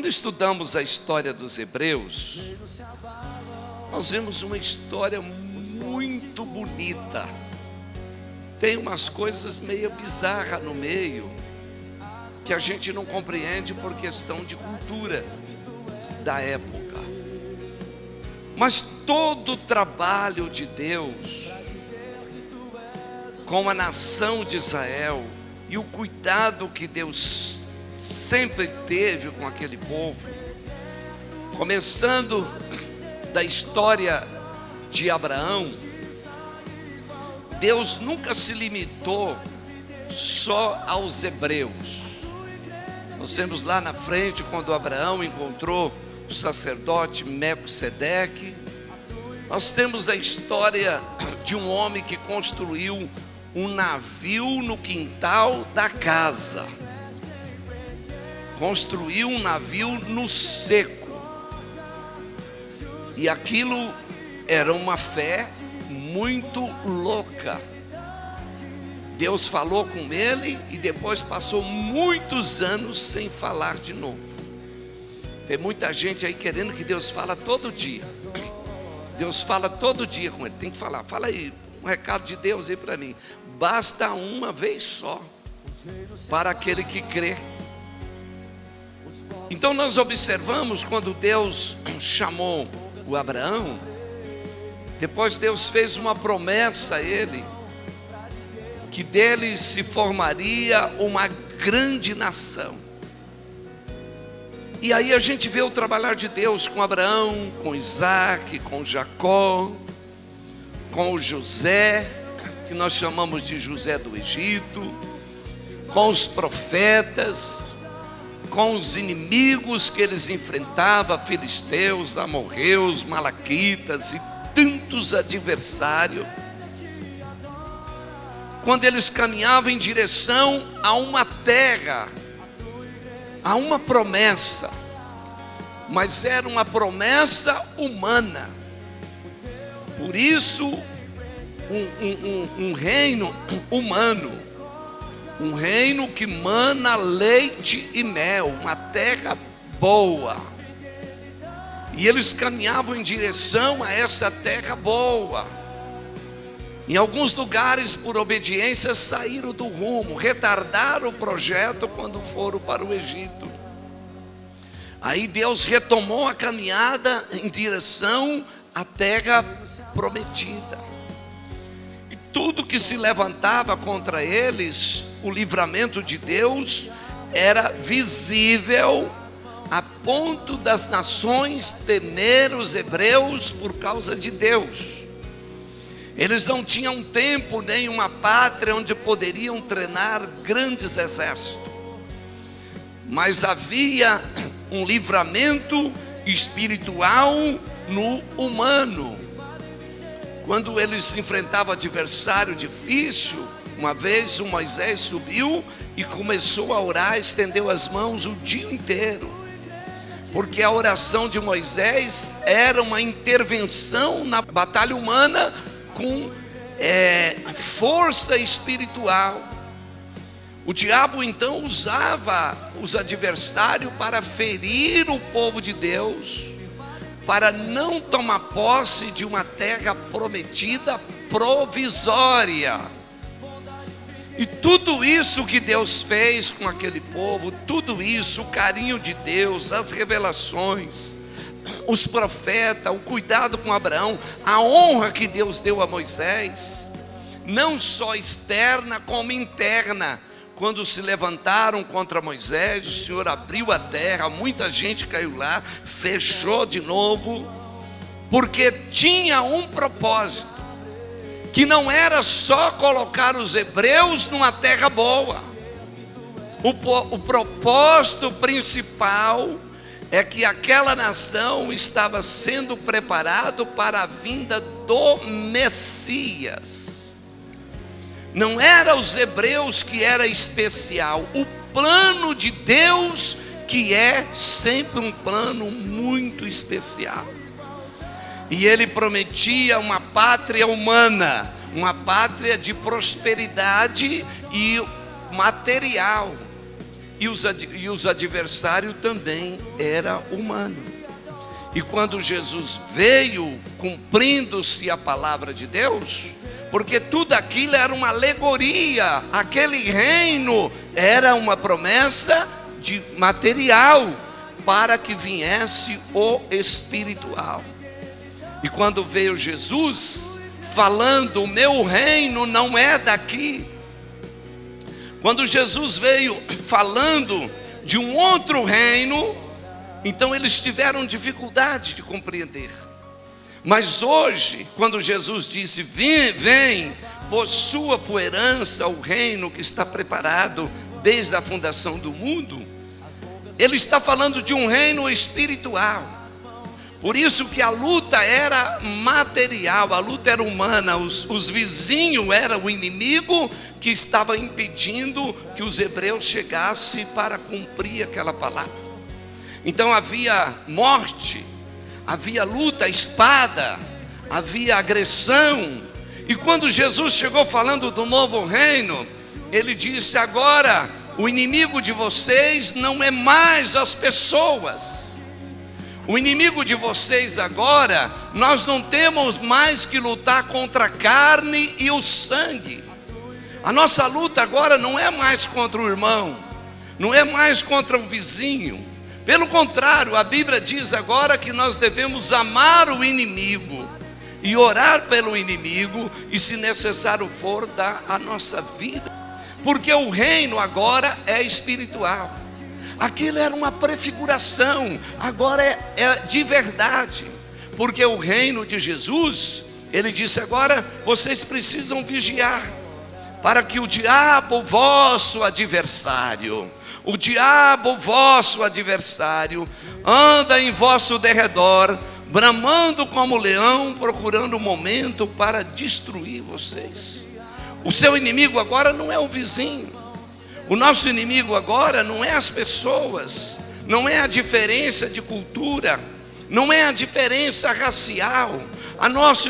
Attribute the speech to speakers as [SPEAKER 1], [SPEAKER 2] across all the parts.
[SPEAKER 1] Quando estudamos a história dos hebreus, nós vemos uma história muito bonita. Tem umas coisas meio bizarras no meio, que a gente não compreende por questão de cultura da época. Mas todo o trabalho de Deus com a nação de Israel e o cuidado que Deus sempre teve com aquele povo, começando da história de Abraão, Deus nunca se limitou só aos hebreus. Nós temos lá na frente, quando Abraão encontrou o sacerdote Melquisedeque, nós temos a história de um homem que construiu um navio no quintal da casa. Construiu um navio no seco. E aquilo era uma fé muito louca. Deus falou com ele e depois passou muitos anos sem falar de novo. Tem muita gente aí querendo que Deus fala todo dia. Deus fala todo dia com ele. Tem que falar. Fala aí, um recado de Deus aí para mim. Basta uma vez só para aquele que crê. Então nós observamos quando Deus chamou o Abraão, depois Deus fez uma promessa a ele, que dele se formaria uma grande nação. E aí a gente vê o trabalhar de Deus com Abraão, com Isaac, com Jacó, com o José, que nós chamamos de José do Egito, com os profetas, com os inimigos que eles enfrentavam, filisteus, amorreus, malaquitas e tantos adversários. Quando eles caminhavam em direção a uma terra, a uma promessa, mas era uma promessa humana. Por isso, um reino humano, um reino que mana leite e mel, uma terra boa. E eles caminhavam em direção a essa terra boa. Em alguns lugares, por obediência, saíram do rumo, retardaram o projeto quando foram para o Egito. Aí Deus retomou a caminhada em direção à terra prometida. E tudo que se levantava contra eles, o livramento de Deus era visível, a ponto das nações temer os hebreus por causa de Deus. Eles não tinham tempo nem uma pátria onde poderiam treinar grandes exércitos, mas havia um livramento espiritual no humano. Quando eles enfrentavam adversário difícil, uma vez o Moisés subiu e começou a orar, estendeu as mãos o dia inteiro, porque a oração de Moisés era uma intervenção na batalha humana com força espiritual. O diabo então usava os adversários para ferir o povo de Deus, para não tomar posse de uma terra prometida provisória. E tudo isso que Deus fez com aquele povo, tudo isso, o carinho de Deus, as revelações, os profetas, o cuidado com Abraão, a honra que Deus deu a Moisés, não só externa como interna. Quando se levantaram contra Moisés, o Senhor abriu a terra, muita gente caiu lá, fechou de novo, porque tinha um propósito, que não era só colocar os hebreus numa terra boa. O propósito principal é que aquela nação estava sendo preparado para a vinda do Messias. Não era os hebreus que era especial, o plano de Deus, que é sempre um plano muito especial. E ele prometia uma pátria humana, uma pátria de prosperidade e material. e os adversários também era humano. E quando Jesus veio, cumprindo-se a palavra de Deus, porque tudo aquilo era uma alegoria, aquele reino era uma promessa de material para que viesse o espiritual. E quando veio Jesus falando, o meu reino não é daqui. Quando Jesus veio falando de um outro reino, então eles tiveram dificuldade de compreender. Mas hoje, quando Jesus disse, vem, possua por herança o reino que está preparado desde a fundação do mundo, ele está falando de um reino espiritual. Por isso que a luta era material, a luta era humana, os vizinhos eram o inimigo que estava impedindo que os hebreus chegassem para cumprir aquela palavra. Então havia morte, havia luta, espada, havia agressão. E quando Jesus chegou falando do novo reino, ele disse, agora o inimigo de vocês não é mais as pessoas. O inimigo de vocês agora, nós não temos mais que lutar contra a carne e o sangue. A nossa luta agora não é mais contra o irmão, não é mais contra o vizinho. Pelo contrário, a Bíblia diz agora que nós devemos amar o inimigo e orar pelo inimigo, e se necessário for, dar a nossa vida, porque o reino agora é espiritual. Aquilo era uma prefiguração, agora é de verdade, porque o reino de Jesus, ele disse agora, vocês precisam vigiar, para que o diabo, vosso adversário, anda em vosso derredor, bramando como leão, procurando um momento para destruir vocês. O seu inimigo agora não é o vizinho. O nosso inimigo agora não é as pessoas, não é a diferença de cultura, não é a diferença racial.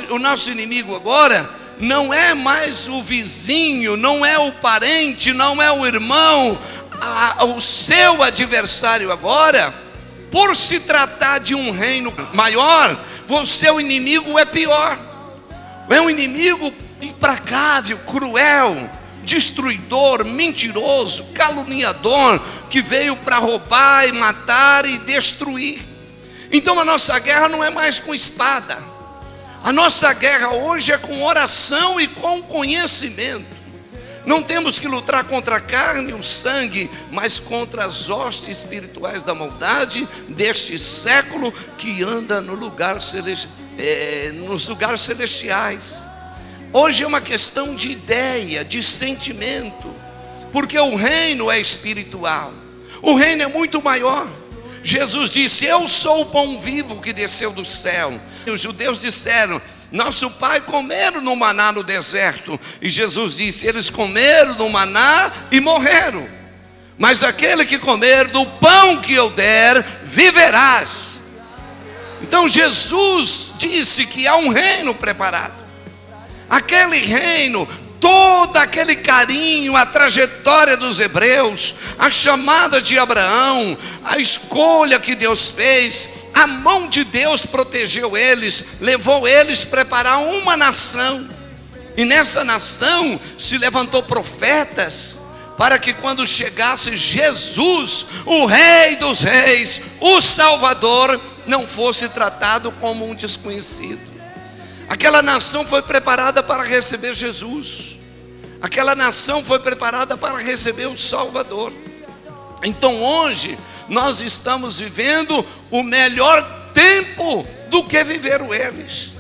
[SPEAKER 1] O nosso inimigo agora não é mais o vizinho, não é o parente, não é o irmão. O seu adversário agora, por se tratar de um reino maior, o seu inimigo é pior. É um inimigo implacável, cruel, destruidor, mentiroso, caluniador, que veio para roubar e matar e destruir. Então a nossa guerra não é mais com espada. A nossa guerra hoje é com oração e com conhecimento. Não temos que lutar contra a carne e o sangue, mas contra as hostes espirituais da maldade deste século que anda no nos lugares celestiais. Hoje é uma questão de ideia, de sentimento, porque o reino é espiritual, o reino é muito maior. Jesus disse, eu sou o pão vivo que desceu do céu. E os judeus disseram, nosso pai comeram no maná no deserto. E Jesus disse, eles comeram no maná e morreram. Mas aquele que comer do pão que eu der, viverás. Então Jesus disse que há um reino preparado. Aquele reino, todo aquele carinho, a trajetória dos hebreus, a chamada de Abraão, a escolha que Deus fez, a mão de Deus protegeu eles, levou eles a preparar uma nação. E nessa nação se levantou profetas, para que quando chegasse Jesus, o Rei dos Reis, o Salvador, não fosse tratado como um desconhecido. Aquela nação foi preparada para receber Jesus. Aquela nação foi preparada para receber o Salvador. Então hoje nós estamos vivendo o melhor tempo do que viveram eles.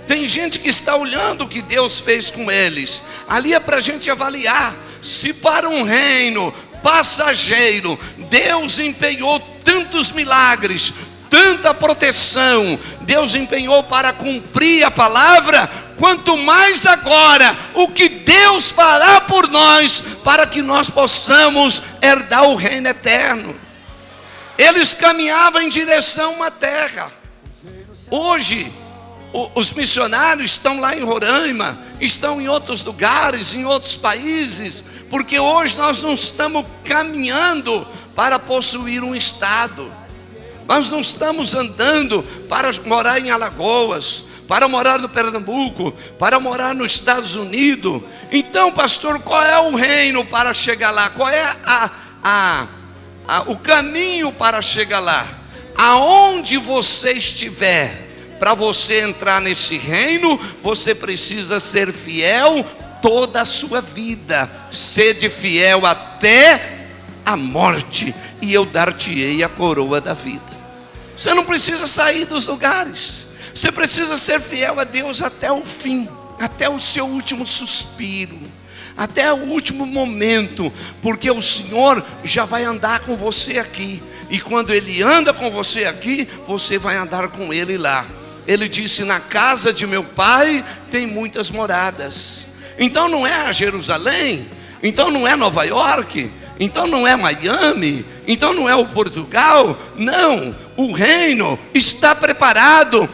[SPEAKER 1] Tem gente que está olhando o que Deus fez com eles. Ali é para a gente avaliar se para um reino passageiro Deus empenhou tantos milagres, tanta proteção, Deus empenhou para cumprir a palavra, quanto mais agora o que Deus fará por nós, para que nós possamos herdar o reino eterno. Eles caminhavam em direção a uma terra. Hoje os missionários estão lá em Roraima, estão em outros lugares, em outros países, porque hoje nós não estamos caminhando para possuir um estado. Nós não estamos andando para morar em Alagoas, para morar no Pernambuco, para morar nos Estados Unidos. Então, pastor, qual é o reino para chegar lá? Qual é o caminho para chegar lá? Aonde você estiver, para você entrar nesse reino, você precisa ser fiel toda a sua vida. Sede fiel até a morte, e eu dar-te-ei a coroa da vida. Você não precisa sair dos lugares. Você precisa ser fiel a Deus até o fim, até o seu último suspiro, até o último momento, porque o Senhor já vai andar com você aqui. E quando Ele anda com você aqui, você vai andar com Ele lá. Ele disse: na casa de meu Pai tem muitas moradas. Então não é Jerusalém, então não é Nova York, então não é Miami, então não é o Portugal. Não, o reino está preparado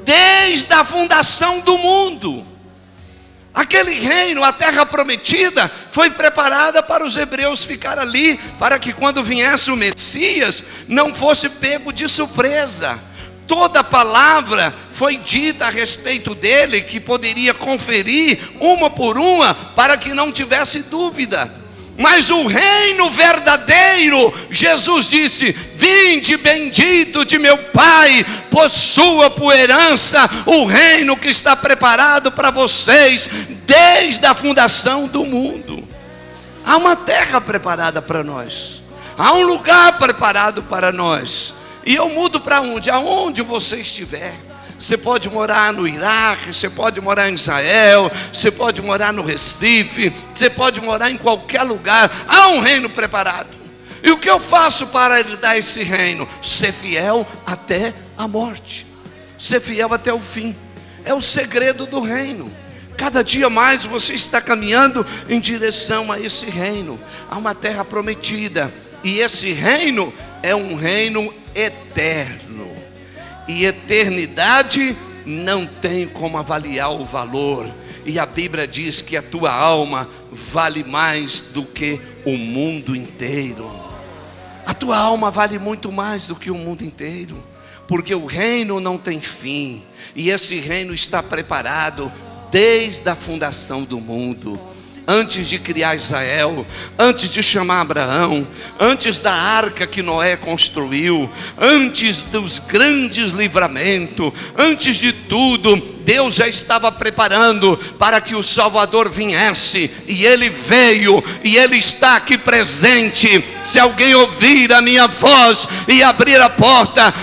[SPEAKER 1] desde a fundação do mundo. Aquele reino, a terra prometida, foi preparada para os hebreus ficar ali, para que quando viesse o Messias, não fosse pego de surpresa. Toda palavra foi dita a respeito dele, que poderia conferir uma por uma, para que não tivesse dúvida. Mas o reino verdadeiro, Jesus disse: vinde bendito de meu Pai, possua por herança o reino que está preparado para vocês desde a fundação do mundo. Há uma terra preparada para nós, há um lugar preparado para nós. E eu mudo para onde? Aonde você estiver. Você pode morar no Iraque, você pode morar em Israel, você pode morar no Recife, você pode morar em qualquer lugar. Há um reino preparado. E o que eu faço para herdar esse reino? Ser fiel até a morte, ser fiel até o fim. É o segredo do reino. Cada dia mais você está caminhando em direção a esse reino, a uma terra prometida. E esse reino é um reino eterno. E eternidade não tem como avaliar o valor. E a Bíblia diz que a tua alma vale mais do que o mundo inteiro. A tua alma vale muito mais do que o mundo inteiro, porque o reino não tem fim. E esse reino está preparado desde a fundação do mundo. Antes de criar Israel, antes de chamar Abraão, antes da arca que Noé construiu, antes dos grandes livramentos, antes de tudo, Deus já estava preparando para que o Salvador viesse. E Ele veio, e Ele está aqui presente. Se alguém ouvir a minha voz e abrir a porta,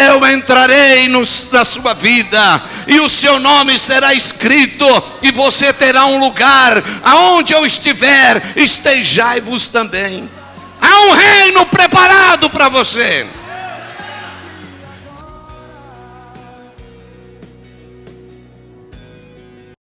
[SPEAKER 1] eu entrarei na sua vida, e o seu nome será escrito, e você terá um lugar. Aonde eu estiver, estejai-vos também. Há um reino preparado para você.